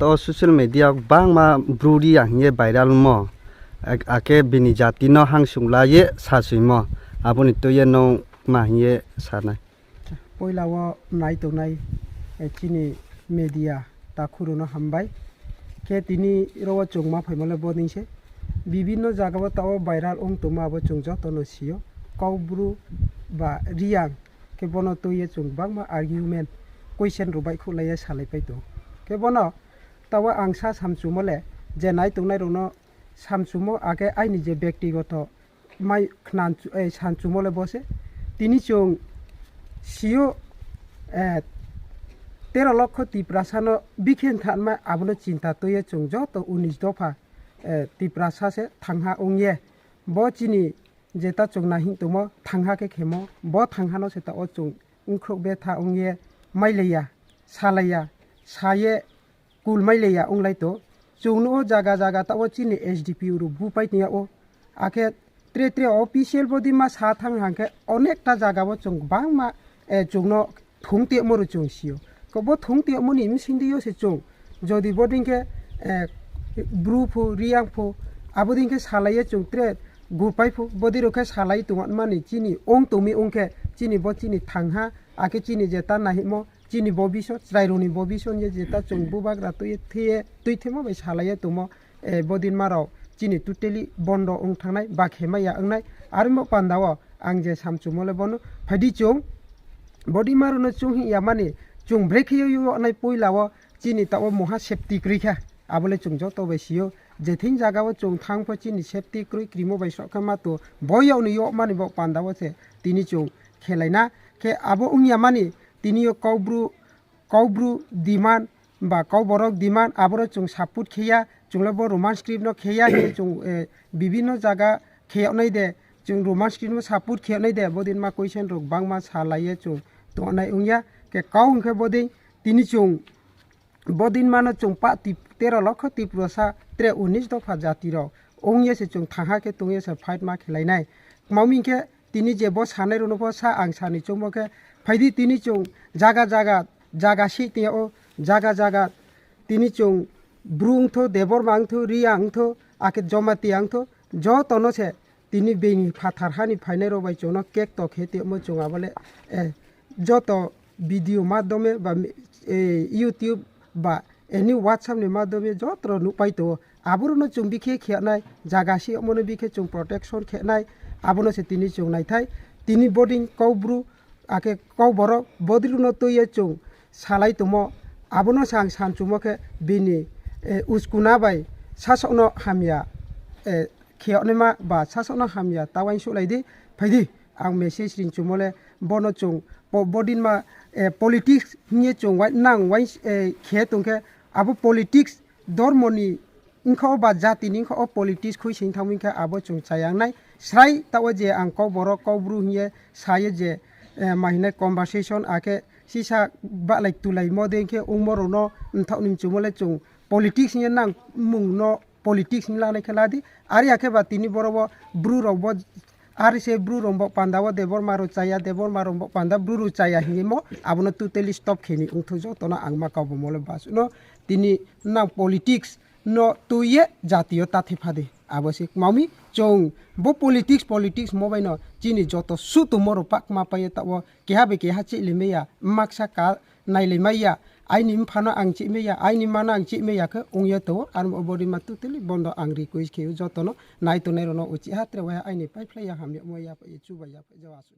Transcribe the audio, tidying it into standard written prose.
to social media bang ma brudi ang ye viral mo ake bini jati no hang sungla ye sasui mo aboni to ye no ma ye sanai poila wo nai to nai chini media ta khuruno hambai ke tini ro chungma phaimole boding se bibinno jagao tawo viral ong toma bo chungjo tono sio kaubru ba riang ke bono to ye chungbang ma argument question rubai khulaya salai pai to ke bono tawa angsa samchumole je nai tungnai rono samchumo age aini je ব্যক্তিগত mai khnan sanchumole bose tini chung sio 13 লক্ষ তিপ্রাসানো বিখেন থানমা আবনো চিন্তা তয়ে চুং যত 19 দফা তিপ্রাসাসে থাংহা ওংয়ে ব চিনি যেটা চুং নাহিং তুমো থাংহা কে খেমো ব থাংহানো সেটা ও চুং উংখ্রক বেথা ওংয়ে মাইলেয়া সালাইয়া সায়ে কুল মাইলেয়া ওংলাই তো চুংনো জায়গা জায়গা তা ও চিনি এসডিপি রু বুপাই নিয়া ও আকে ত্রে ত্রে অফিসিয়াল বডি মা সা থাং হাংকে অনেকটা জায়গা ব চুং বাং মা চুংনো থুংতে মরু চুং সিও কবো থুংতে মনি মিসিন্দিও সে চুং যদি বডিংকে ব্রুফো রিয়াংফো আবদিংকে সালাইয়ে চুং ত্রে গুরপাইফো বডি রকে সালাই তুমান মানি চিনি ওং তুমি ওংকে চিনি ব চিনি থাংহা আকে চিনি যেতা নাহিমো চিনি ববিসন রাইরুনি ববিসন যে যেতা চুং বুবাগ্রা তুই থেমো বাই সালাইয়ে তুমো বদিন মারাও চিনি টুটেলি বন্ধ ওং থাংনাই বা খেমাইয়া ওংনাই আরমো পান্দাও আং যে সামচুমলে বনো ফাইদি চুং body মারুনো চুং Hiya money chung breakhiyo yu nai poilawo chini tawo moha safety krikha abole chung jo to besio jethin jaga wo chung thangpho chini safety kri krimo bai so kama to boyo ni yo mani bo pandawo se tini chung khelaina ke abo ungya mani tini yo kaubru demand ba kauborok demand aboro chung support khiya chunglo bo romance script no khiya he chung bibinno jaga kheyonai de chung romance script no support kheyonai de bodin ma question rok bangma salaiye chung to nai ungya ke kaung ke boding tini chung bodin mano chung pa 13 লক্ষ তিপ্রসা 19 দফা জাতি র ongye se chung thangha ke tungye se fight ma khelainai mauming ke tini je bo sanai rono bo sa ang sani chungmo ke phaidi tini chung jaga si te o jaga tini chung brung tho debor mang tho riang tho ake jomati ang tho jo tono se tini beni phathar hani phainai ro bai chono kek to khete mo chunga bole joto video মাধ্যমে বা YouTube বা any WhatsApp মাধ্যমে যত্র নুপাইতো আবরনো চুং বিখে খেনাই জাগাসি অমনে বিখে চুং protection খেনাই আবনো সে তিনি চুং নাইথাই তিনি বডিং কৌব্রু আকে কৌবর বদিরুনো তৈয়ে চুং সালাই তুমো আবনো সাং সানচুমকে বিনি উস্কুনা বাই সাসনো হামিয়া খেয়নেমা বা সাসনো হামিয়া তাওয়াই সুলাইদি ফাইদি আং মেসেজ রিং চুমলে বনো চুং bodin ma politics nye chung wai nang wai khe tungke abo politics dormoni ingkho ba jati ning kho politics khui sing thaming kha abo chung chayang nai srai tawa je ang ko borok ko bru nye saye je mahine conversation ake sisa ba like tulai modeng ke umoro no thaunim chumole chung politics nye nang mung no politics ni la nai khala di ari ake ba tini borobo bru robo আর সে Bru রম্ব পান্দাও দেবর মারো রম্ব পান্দা Bru চায়া হিমো আবনো totally stop খেনি উঠো যতনা আংমা কাবো মলে বাস ন তিনি না politics ন তুইয়ে জাতীয় তাথে ফাদে আবশ্যিক মামি চং বো পলিটিক্স মোবাই ন চিনি যত সুতু মরো পাক মা পায়ে তাও কেহাবে কেহা চিলিমেয়া মাকসা কা নাইলেমাইয়া আইনি ফানো আং চিমেয়া আইনি মানা আং চিমেয়া কে উংয়ে তো আর বডি মা টুটেলি বন্ধ আং রিকুইস্ট খেউ যতন নাইতো নেরনো উচি হাত্রে ওয়া আইনি পাইফ্লাইয়া হামি ময়া পাই চুবাইয়া যাওয়াসু